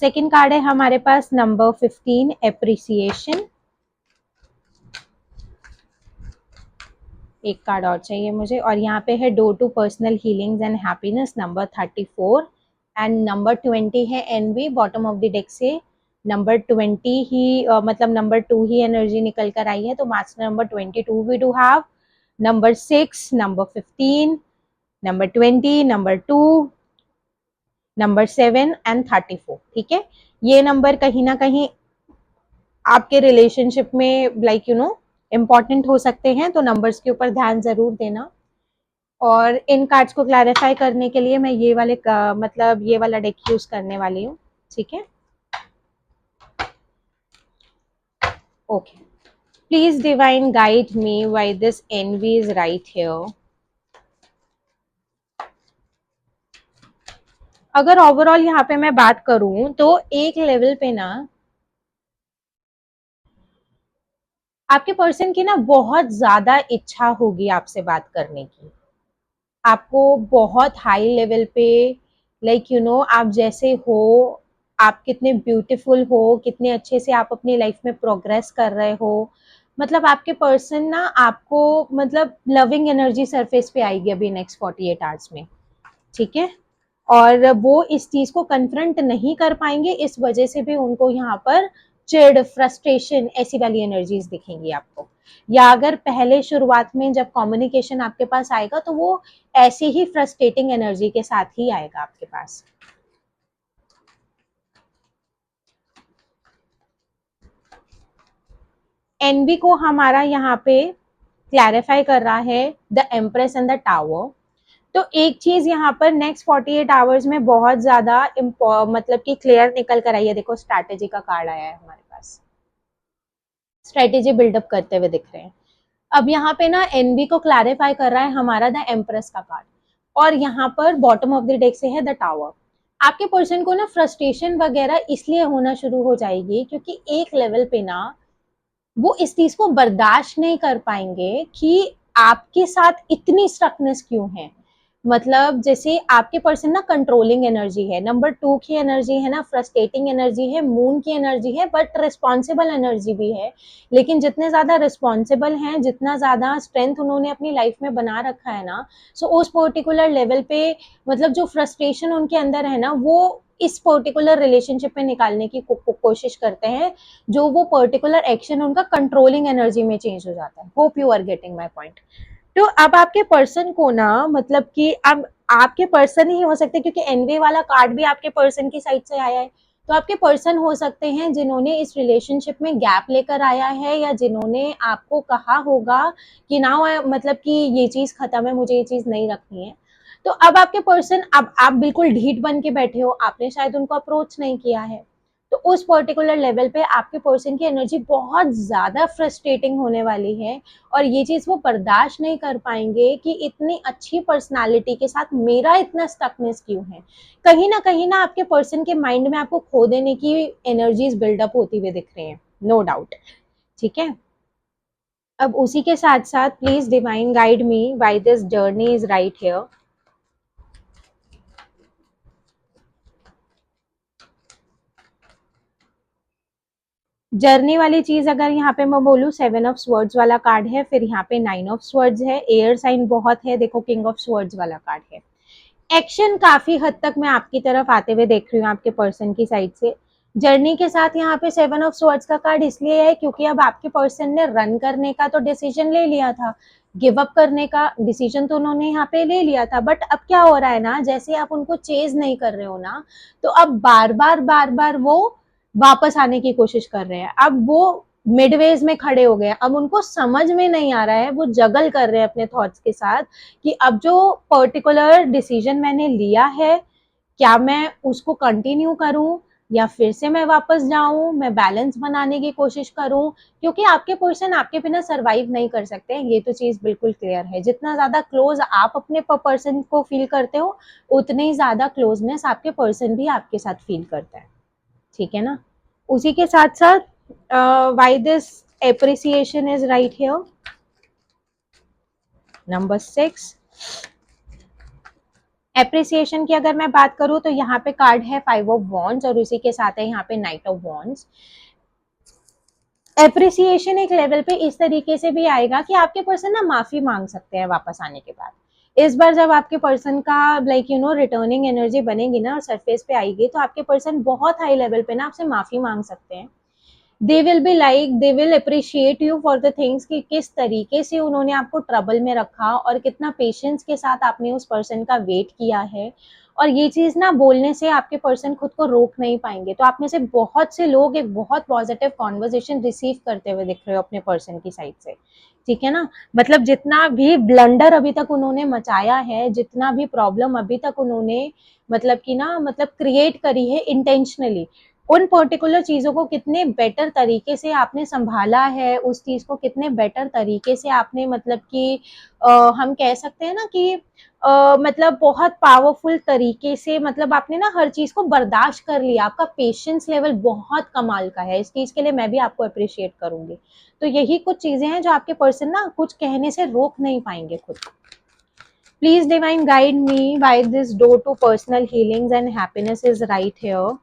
Second card है हमारे पास नंबर 15, एप्रिसिएशन। एक कार्ड और चाहिए मुझे। और यहाँ पे है door to personal healings and happiness, number 34। And number 20 है envy, bottom of the deck से नंबर 20 ही मतलब नंबर 2 ही एनर्जी निकल कर आई है, तो master number 22 we do have, number 6, number 15, number 20, number 2, number 7 and 34। ठीक है, ये नंबर कहीं ना कहीं आपके रिलेशनशिप में लाइक यू नो इम्पॉर्टेंट हो सकते हैं, तो नंबर्स के ऊपर ध्यान जरूर देना। और इन कार्ड्स को क्लैरिफाई करने के लिए मैं ये वाले मतलब ये वाला डेक यूज करने वाली हूँ। ठीक है, okay. Please divine guide me why this envy is right here. अगर ओवरऑल यहाँ पे मैं बात करूं तो एक लेवल पे ना आपके पर्सन की ना बहुत ज्यादा इच्छा होगी आपसे बात करने की। आपको बहुत हाई लेवल पे लाइक यू नो आप जैसे हो, आप कितने ब्यूटीफुल हो, कितने अच्छे से आप अपनी लाइफ में प्रोग्रेस कर रहे हो, मतलब आपके पर्सन ना आपको मतलब लविंग एनर्जी सरफेस पे आएगी अभी नेक्स्ट 48 आवर्स में। ठीक है, और वो इस चीज को कन्फ्रंट नहीं कर पाएंगे, इस वजह से भी उनको यहाँ पर चिड़, फ्रस्ट्रेशन, ऐसी वाली एनर्जीज दिखेंगी आपको। या अगर पहले शुरुआत में जब कम्युनिकेशन आपके पास आएगा तो वो ऐसी ही फ्रस्ट्रेटिंग एनर्जी के साथ ही आएगा आपके पास। एनबी को हमारा यहाँ पे क्लैरिफाई कर रहा है the empress and the tower. तो एक चीज यहाँ पर नेक्स्ट 48 आवर्स में बहुत ज्यादा मतलब कि क्लियर निकल कर आई है। देखो स्ट्रैटेजी का कार्ड आया है हमारे पास, स्ट्रैटेजी बिल्डअप करते हुए दिख रहे हैं। अब यहाँ पे ना एनबी को क्लैरिफाई कर रहा है हमारा द एम्प्रेस का कार्ड, और यहाँ पर बॉटम ऑफ द डेक से है द टावर। आपके पर्सन को ना फ्रस्ट्रेशन वगैरह इसलिए होना शुरू हो जाएगी क्योंकि एक लेवल पे ना वो इस चीज को बर्दाश्त नहीं कर पाएंगे कि आपके साथ इतनी स्ट्रकनेस क्यों है। मतलब जैसे आपके पर्सन ना कंट्रोलिंग एनर्जी है, नंबर 2 की एनर्जी है ना, फ्रस्ट्रेटिंग एनर्जी है, मून की एनर्जी है, बट रिस्पॉन्सिबल एनर्जी भी है। लेकिन जितने ज्यादा रिस्पॉन्सिबल हैं, जितना ज्यादा स्ट्रेंथ उन्होंने अपनी लाइफ में बना रखा है ना, सो उस पर्टिकुलर लेवल पे मतलब जो फ्रस्ट्रेशन उनके अंदर है ना, वो इस पर्टिकुलर रिलेशनशिप में निकालने की कोशिश करते हैं, जो वो पर्टिकुलर एक्शन उनका कंट्रोलिंग एनर्जी में चेंज हो जाता है। Hope you are getting my point. तो अब आपके पर्सन को ना मतलब कि अब आपके पर्सन ही हो सकते हैं, क्योंकि एनवी वाला कार्ड भी आपके पर्सन की साइड से आया है। तो आपके पर्सन हो सकते हैं जिन्होंने इस रिलेशनशिप में गैप लेकर आया है, या जिन्होंने आपको कहा होगा कि ना मतलब कि ये चीज खत्म है, मुझे ये चीज नहीं रखनी है। तो अब आपके पर्सन, अब आप बिल्कुल ढीठ बन के बैठे हो, आपने शायद उनको अप्रोच नहीं किया है। तो उस पर्टिकुलर लेवल पे आपके पर्सन की एनर्जी बहुत ज्यादा फ्रस्ट्रेटिंग होने वाली है, और ये चीज वो बर्दाश्त नहीं कर पाएंगे कि इतनी अच्छी पर्सनालिटी के साथ मेरा इतना स्टकनेस क्यों है। कहीं ना आपके पर्सन के माइंड में आपको खो देने की एनर्जीज बिल्डअप होती हुई दिख रही हैं, नो डाउट। ठीक है, अब उसी के साथ साथ please divine guide me why this journey is right here. Journey वाली चीज अगर यहाँ पे मैं बोलूँ, 7 ऑफ स्वर्ड्स वाला कार्ड है, फिर यहाँ पे 9 ऑफ स्वर्ड्स है, एयर साइन बहुत है, देखो किंग ऑफ स्वर्ड्स वाला कार्ड है। एक्शन काफी हद तक मैं आपकी तरफ आते हुए देख रही हूँ आपके पर्सन की साइड से। जर्नी के साथ यहाँ पे 7 ऑफ स्वर्ड्स का कार्ड इसलिए है क्योंकि अब आपके पर्सन ने रन करने का तो डिसीजन ले लिया था, गिव अप करने का डिसीजन तो उन्होंने यहाँ पे ले लिया था, बट अब क्या हो रहा है ना, जैसे आप उनको चेज नहीं कर रहे हो ना, तो अब बार बार वो वापस आने की कोशिश कर रहे हैं। अब वो मिडवेज में खड़े हो गए, अब उनको समझ में नहीं आ रहा है, वो जगल कर रहे हैं अपने थॉट्स के साथ कि अब जो पर्टिकुलर डिसीजन मैंने लिया है, क्या मैं उसको कंटिन्यू करूं या फिर से मैं वापस जाऊं, मैं बैलेंस बनाने की कोशिश करूं, क्योंकि आपके पर्सन आपके बिना सरवाइव नहीं कर सकते हैं, ये तो चीज बिल्कुल क्लियर है। जितना ज्यादा क्लोज आप अपने पर्सन को फील करते हो, उतनी ज्यादा क्लोजनेस आपके पर्सन भी आपके साथ फील करता है। ठीक है ना, उसी के साथ साथ why this appreciation is right here. Number 6, appreciation की अगर मैं बात करूं तो यहाँ पे कार्ड है 5 ऑफ वॉन्ड्स और उसी के साथ है यहाँ पे नाइट ऑफ वॉन्ड्स। एप्रिसिएशन एक लेवल पे इस तरीके से भी आएगा कि आपके पर्सन ना माफी मांग सकते हैं वापस आने के बाद। इस बार जब आपके पर्सन का लाइक रिटर्निंग एनर्जी बनेगी ना और सरफेस पे आएगी तो आपके पर्सन बहुत हाई लेवल पे ना आपसे माफी मांग सकते हैं। They will appreciate you for the things कि किस तरीके से उन्होंने आपको ट्रबल में रखा और कितना पेशेंस के साथ आपने उस पर्सन का वेट किया है। और ये चीज ना बोलने से आपके पर्सन खुद को रोक नहीं पाएंगे। तो आप में से बहुत से लोग एक बहुत पॉजिटिव कॉन्वर्जेशन रिसीव करते हुए दिख रहे हो अपने पर्सन की साइड से, ठीक है ना। मतलब जितना भी ब्लंडर अभी तक उन्होंने मचाया है, जितना भी प्रॉब्लम अभी तक उन्होंने मतलब कि ना मतलब क्रिएट करी है इंटेंशनली, उन पर्टिकुलर चीजों को कितने बेटर तरीके से आपने संभाला है, उस चीज को कितने बेटर तरीके से आपने मतलब कि हम कह सकते हैं ना कि मतलब बहुत पावरफुल तरीके से मतलब आपने ना हर चीज को बर्दाश्त कर लिया। आपका पेशेंस लेवल बहुत कमाल का है। इस चीज के लिए मैं भी आपको अप्रिशिएट करूंगी। तो यही कुछ चीजें हैं जो आपके पर्सन ना कुछ कहने से रोक नहीं पाएंगे खुद। Please divine guide me by this door to personal healings and happiness is right here.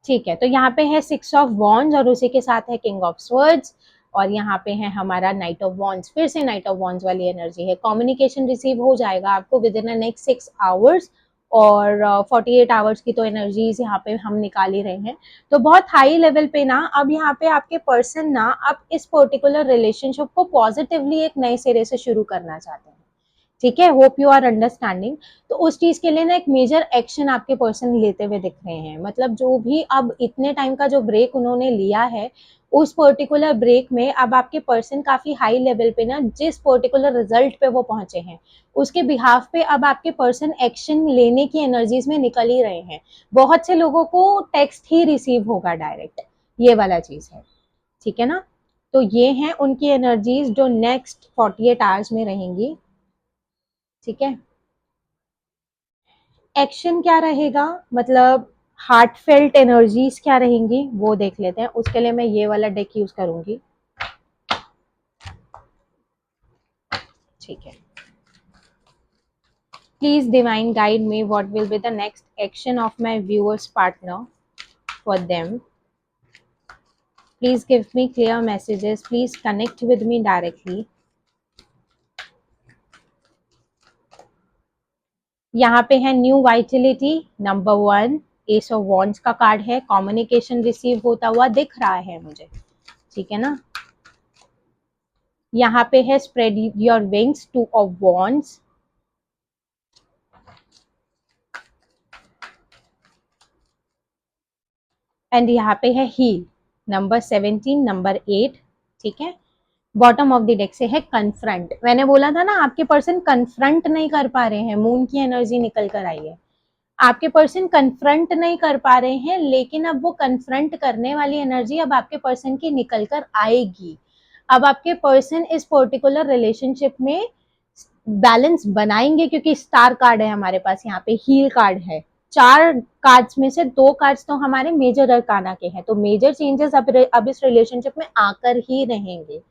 ठीक है, तो यहाँ पे है 6 ऑफ वॉन्ड्स और उसी के साथ है किंग ऑफ स्वर्ड्स और यहाँ पे है हमारा नाइट ऑफ वॉन्ड्स। फिर से नाइट ऑफ वॉन्ड्स वाली एनर्जी है। कम्युनिकेशन रिसीव हो जाएगा आपको with in the next 6 hours और 48 आवर्स की तो एनर्जीज यहाँ पे हम निकाल ही रहे हैं। तो बहुत हाई लेवल पे ना अब यहाँ पे आपके पर्सन ना अब इस पर्टिकुलर रिलेशनशिप को पॉजिटिवली एक नए सिरे से शुरू करना चाहते हैं, ठीक है। Hope you are understanding. तो उस चीज के लिए ना एक मेजर एक्शन आपके पर्सन लेते हुए दिख रहे हैं। मतलब जो भी अब इतने टाइम का जो ब्रेक उन्होंने लिया है, उस पर्टिकुलर ब्रेक में अब आपके पर्सन काफी हाई लेवल पे ना जिस पर्टिकुलर रिजल्ट पे वो पहुंचे हैं उसके बिहाफ पे अब आपके पर्सन एक्शन लेने की एनर्जीज में निकल ही रहे हैं। बहुत से लोगों को टेक्स्ट ही रिसीव होगा डायरेक्ट, ये वाला चीज है, ठीक है ना। तो ये हैं उनकी एनर्जीज जो नेक्स्ट 48 आवर्स में रहेंगी, ठीक है। एक्शन क्या रहेगा, मतलब हार्टफेल्ट एनर्जीज क्या रहेंगी वो देख लेते हैं। उसके लिए मैं ये वाला डेक यूज करूंगी, ठीक है। Please divine guide me what will be the next action of my viewers partner for them. Please give me clear messages, please connect with me directly. यहाँ पे है new Vitality, number 1, S of wands का कार्ड है। कम्युनिकेशन रिसीव होता हुआ दिख रहा है मुझे, ठीक है ना। यहाँ पे है spread your wings, 2 of wands. And यहाँ पे है हील, नंबर 17, नंबर 8, ठीक है। बॉटम ऑफ द डेक से है कन्फ्रंट। मैंने बोला था ना आपके पर्सन कन्फ्रंट नहीं कर पा रहे हैं, मून की एनर्जी निकल कर आई है। आपके पर्सन कन्फ्रंट नहीं कर पा रहे हैं, लेकिन अब वो कन्फ्रंट करने वाली एनर्जी अब आपके पर्सन की निकल कर आएगी। अब आपके पर्सन इस पर्टिकुलर रिलेशनशिप में बैलेंस बनाएंगे, क्योंकि स्टार कार्ड है हमारे पास, यहाँ पे हील कार्ड है। 4 कार्ड्स में से 2 कार्ड्स तो हमारे मेजर अरकाना के हैं। तो मेजर चेंजेस अब इस रिलेशनशिप में आकर ही रहेंगे,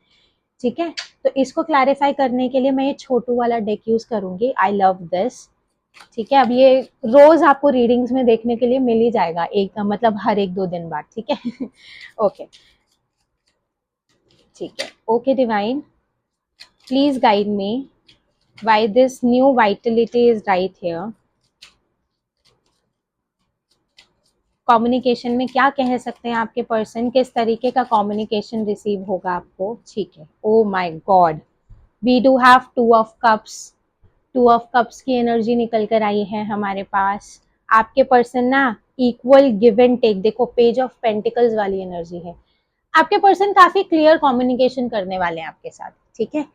ठीक है। तो इसको क्लैरिफाई करने के लिए मैं ये छोटू वाला डेक यूज करूंगी। आई लव दिस, ठीक है। अब ये रोज आपको रीडिंग्स में देखने के लिए मिल ही जाएगा, एक मतलब हर 1-2 दिन बाद, ठीक है। ओके, ठीक है। Okay divine, please guide me why this new Vitality is right here. Communication में क्या कह सकते हैं आपके पर्सन, किस तरीके का कम्युनिकेशन रिसीव होगा आपको, ठीक है। Oh my god, we do have 2 of cups. 2 of cups की एनर्जी निकल कर आई है हमारे पास। आपके पर्सन ना इक्वल गिव एंड टेक, देखो पेज ऑफ पेंटिकल्स वाली एनर्जी है। आपके पर्सन काफी क्लियर कम्युनिकेशन करने वाले हैं आपके साथ, ठीक है।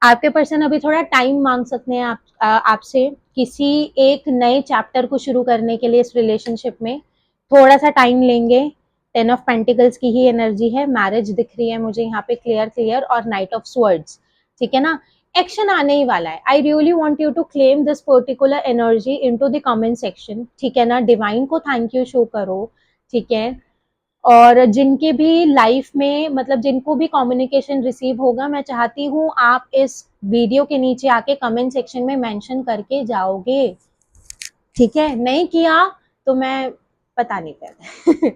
आपके पर्सन अभी थोड़ा टाइम मांग सकते हैं आपसे किसी एक नए चैप्टर को शुरू करने के लिए। इस रिलेशनशिप में थोड़ा सा टाइम लेंगे। 10 ऑफ पेंटिकल्स की ही एनर्जी है। मैरिज दिख रही है मुझे यहाँ पे क्लियर क्लियर, और नाइट ऑफ स्वर्ड्स, ठीक है ना। एक्शन आने ही वाला है। I really want you to claim this particular energy in to the comment section, ठीक है ना। डिवाइन को थैंक यू शो करो, ठीक है। और जिनके भी लाइफ में मतलब जिनको भी कम्युनिकेशन रिसीव होगा, मैं चाहती हूँ आप इस वीडियो के नीचे आके कमेंट सेक्शन में मेंशन करके जाओगे, ठीक है? नहीं किया तो मैं पता नहीं फिर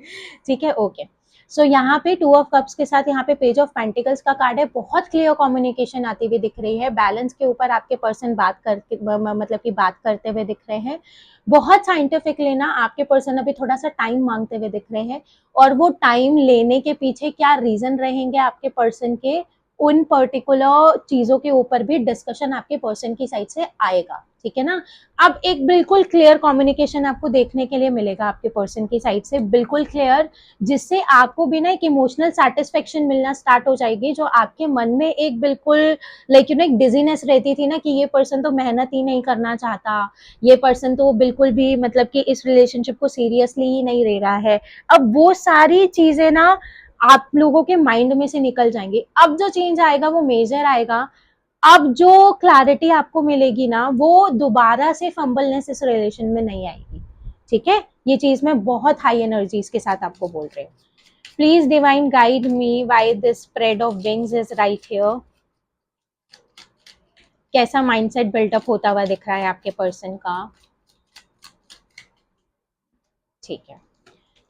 ठीक है, ओके। सो यहाँ पे टू ऑफ कप्स के साथ यहाँ पे पेज ऑफ पेंटिकल्स का कार्ड है। बहुत क्लियर कम्युनिकेशन आती हुई दिख रही है। बैलेंस के ऊपर आपके पर्सन बात करके मतलब कि बात करते हुए दिख रहे हैं। बहुत साइंटिफिक लेना, आपके पर्सन अभी थोड़ा सा टाइम मांगते हुए दिख रहे हैं, और वो टाइम लेने के पीछे क्या रीजन रहेंगे आपके पर्सन के, उन पर्टिकुलर चीजों के ऊपर भी डिस्कशन आपके पर्सन की साइड से आएगा, ठीक है ना? अब एक बिल्कुल क्लियर कम्युनिकेशन आपको देखने के लिए मिलेगा आपके पर्सन की साइड से, बिल्कुल क्लियर, जिससे आपको भी ना एक इमोशनल सेटिस्फेक्शन मिलना स्टार्ट हो जाएगी, जो आपके मन में एक बिल्कुल लाइक यू नो एक डिजीनेस रहती थी ना कि ये पर्सन तो मेहनत ही नहीं करना चाहता, ये पर्सन तो बिल्कुल भी मतलब कि इस रिलेशनशिप को सीरियसली ही नहीं ले रहा है। अब वो सारी चीजें ना आप लोगों के माइंड में से निकल जाएंगी। अब जो चेंज आएगा वो मेजर आएगा। अब जो क्लैरिटी आपको मिलेगी ना, वो दोबारा से फंबलनेस इस रिलेशन में नहीं आएगी, ठीक है? ये चीज मैं बहुत हाई एनर्जीज के साथ आपको बोल रही हूँ। Please divine guide me why this spread of wings is right here. कैसा माइंडसेट बिल्टअप होता हुआ दिख रहा है आपके पर्सन का, ठीक है?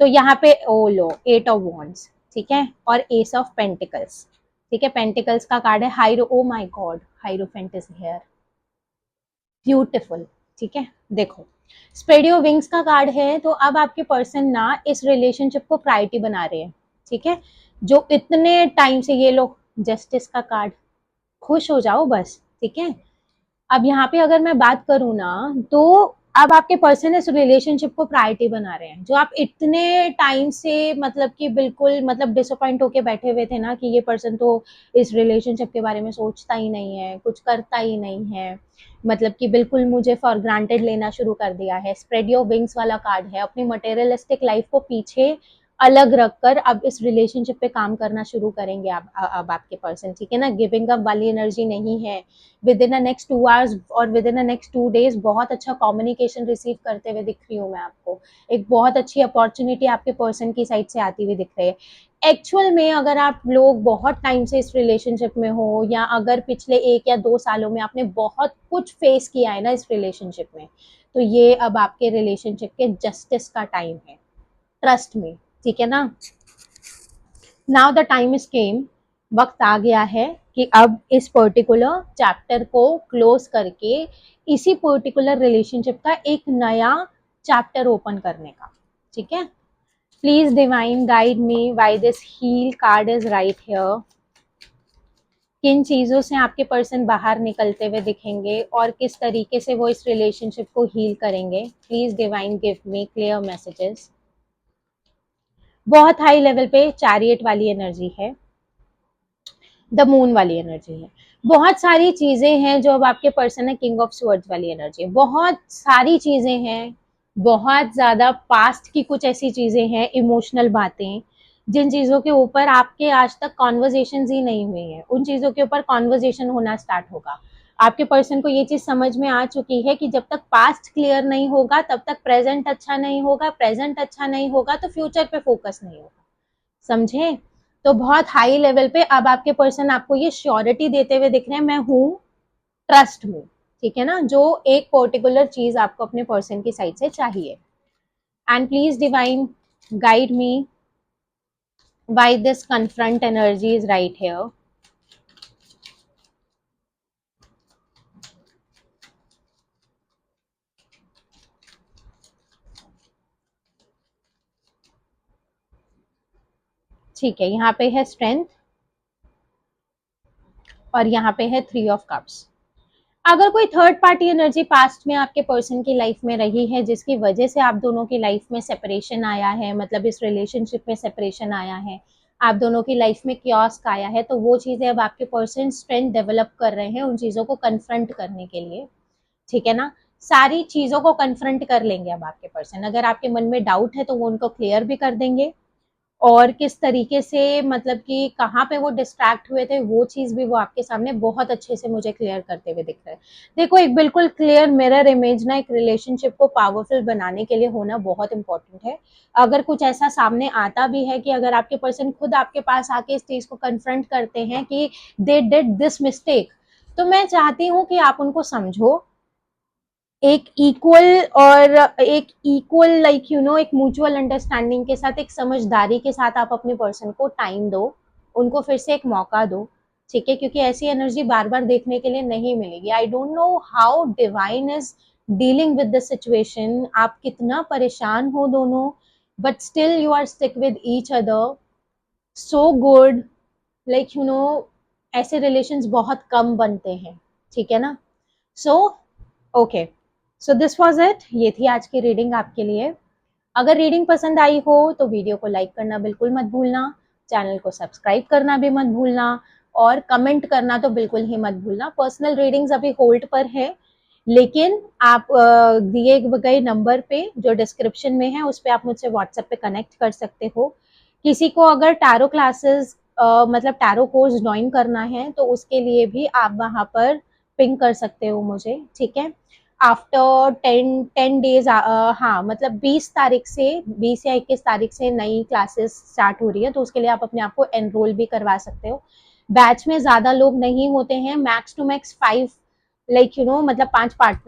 तो यहाँ पे ओ लो 8 ऑफ वॉन्ड्स, ठीक है, और एस ऑफ पेंटिकल्स, ठीक है? पेंटिकल्स का कार्ड है। Hiero, oh my god, hierophant is here, beautiful, ठीक है? देखो, स्प्रेड योर विंग्स का कार्ड है, तो अब आपके पर्सन ना इस रिलेशनशिप को प्रायोरिटी बना रहे हैं, ठीक है? जो इतने टाइम से, ये लोग जस्टिस का कार्ड, खुश हो जाओ बस, ठीक है? अब यहाँ पे अगर मैं बात करूँ ना, तो अब आपके पर्सन इस रिलेशनशिप को प्रायोरिटी बना रहे हैं, जो आप इतने टाइम से मतलब कि बिल्कुल मतलब डिसअपॉइंट होके बैठे हुए थे ना कि ये पर्सन तो इस रिलेशनशिप के बारे में सोचता ही नहीं है, कुछ करता ही नहीं है, मतलब कि बिल्कुल मुझे फॉर ग्रांटेड लेना शुरू कर दिया है। स्प्रेड योर विंग्स वाला कार्ड है। अपनी मटेरियलिस्टिक लाइफ को पीछे अलग रखकर अब इस रिलेशनशिप पे काम करना शुरू करेंगे आप, अब आपके पर्सन, ठीक है ना? गिविंग अप वाली एनर्जी नहीं है। Within the next 2 hours और within the next 2 days बहुत अच्छा कम्युनिकेशन रिसीव करते हुए दिख रही हूँ मैं आपको। एक बहुत अच्छी अपॉर्चुनिटी आपके पर्सन की साइड से आती हुई दिख रही है। एक्चुअल में अगर आप लोग बहुत टाइम से इस रिलेशनशिप में हो, या अगर पिछले 1 या 2 सालों में आपने बहुत कुछ फेस किया है ना इस रिलेशनशिप में, तो ये अब आपके रिलेशनशिप के जस्टिस का टाइम है, ट्रस्ट में, ठीक है ना? Now the time is came, वक्त आ गया है कि अब इस पर्टिकुलर चैप्टर को क्लोज करके इसी पर्टिकुलर रिलेशनशिप का एक नया चैप्टर ओपन करने का, ठीक है? Please divine guide me why this heal card is right here. किन चीजों से आपके पर्सन बाहर निकलते हुए दिखेंगे और किस तरीके से वो इस रिलेशनशिप को हील करेंगे? Please divine give me clear messages. बहुत हाई लेवल पे चैरियट वाली एनर्जी है, द मून वाली एनर्जी है, बहुत सारी चीजें हैं जो अब आपके पर्सन है। किंग ऑफ स्वर्ड्स वाली एनर्जी है, बहुत सारी चीजें हैं, बहुत ज्यादा पास्ट की कुछ ऐसी चीजें हैं, इमोशनल बातें, जिन चीजों के ऊपर आपके आज तक कॉन्वर्जेशन ही नहीं हुई है, उन चीजों के ऊपर कॉन्वर्जेशन होना स्टार्ट होगा। आपके पर्सन को ये चीज समझ में आ चुकी है कि जब तक पास्ट क्लियर नहीं होगा तब तक प्रेजेंट अच्छा नहीं होगा, प्रेजेंट अच्छा नहीं होगा तो फ्यूचर पे फोकस नहीं होगा, समझे? तो बहुत हाई लेवल पे अब आपके पर्सन आपको ये श्योरिटी देते हुए दिख रहे हैं, मैं हूँ, ट्रस्ट में, ठीक है ना? जो एक पर्टिकुलर चीज आपको अपने पर्सन की साइड से चाहिए। And please divine guide me why this confront energy is right here. ठीक है, यहाँ पे है स्ट्रेंथ और यहाँ पे है 3 ऑफ कप्स। अगर कोई थर्ड पार्टी एनर्जी पास्ट में आपके पर्सन की लाइफ में रही है, जिसकी वजह से आप दोनों की लाइफ में सेपरेशन आया है, मतलब इस रिलेशनशिप में सेपरेशन आया है, आप दोनों की लाइफ में क्योस्क आया है, तो वो चीजें अब आपके पर्सन स्ट्रेंथ डेवलप कर रहे हैं उन चीजों को कन्फ्रंट करने के लिए, ठीक है ना? सारी चीजों को कन्फ्रंट कर लेंगे अब आपके पर्सन। अगर आपके मन में डाउट है तो वो उनको क्लियर भी कर देंगे, और किस तरीके से मतलब कि कहाँ पे वो डिस्ट्रैक्ट हुए थे, वो चीज़ भी वो आपके सामने बहुत अच्छे से मुझे क्लियर करते हुए दिख रहा है। देखो, एक बिल्कुल क्लियर मिरर इमेज ना एक रिलेशनशिप को पावरफुल बनाने के लिए होना बहुत इंपॉर्टेंट है। अगर कुछ ऐसा सामने आता भी है कि अगर आपके पर्सन खुद आपके पास आके इस चीज़ को कन्फ्रंट करते हैं कि दे डिड दिस मिस्टेक, तो मैं चाहती हूँ कि आप उनको समझो, एक इक्वल और एक इक्वल लाइक यू नो एक म्यूचुअल अंडरस्टैंडिंग के साथ, एक समझदारी के साथ आप अपने पर्सन को टाइम दो, उनको फिर से एक मौका दो, ठीक है? क्योंकि ऐसी एनर्जी बार बार देखने के लिए नहीं मिलेगी। I don't know how divine is dealing with the situation, आप कितना परेशान हो दोनों, but still you are stick with each other, so good, like you know ऐसे रिलेशंस बहुत कम बनते हैं, ठीक है ना? So okay, so this was it, ये थी आज की रीडिंग आपके लिए। अगर रीडिंग पसंद आई हो तो वीडियो को लाइक करना बिल्कुल मत भूलना, चैनल को सब्सक्राइब करना भी मत भूलना, और कमेंट करना तो बिल्कुल ही मत भूलना। पर्सनल रीडिंग्स अभी होल्ड पर है, लेकिन आप दिए गए नंबर पे जो डिस्क्रिप्शन में है उस पर आप मुझसे व्हाट्सएप पे कनेक्ट कर सकते हो। किसी को अगर टैरो क्लासेस मतलब टैरो कोर्स ज्वाइन करना है तो उसके लिए भी आप वहाँ पर पिंग कर सकते हो मुझे, ठीक है? आफ्टर 10 डेज, हाँ मतलब 20 तारीख से, 20 या 21 तारीख से नई क्लासेस स्टार्ट हो रही है, तो उसके लिए आप अपने आप को एनरोल भी करवा सकते हो। बैच में ज्यादा लोग नहीं होते हैं, max to max 5, like you know मतलब 5 पार्ट,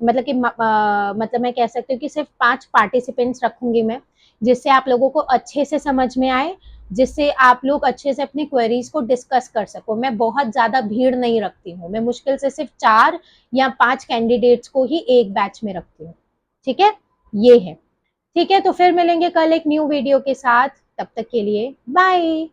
मतलब कि मतलब मैं कह सकती हूँ कि सिर्फ 5 पार्टिसिपेंट्स रखूंगी मैं, जिससे आप लोगों को अच्छे से समझ में आए, जिससे आप लोग अच्छे से अपनी क्वेरीज को डिस्कस कर सको। मैं बहुत ज्यादा भीड़ नहीं रखती हूँ, मैं मुश्किल से सिर्फ 4 या 5 कैंडिडेट्स को ही एक बैच में रखती हूँ, ठीक है? ये है, ठीक है? तो फिर मिलेंगे कल एक न्यू वीडियो के साथ, तब तक के लिए बाय।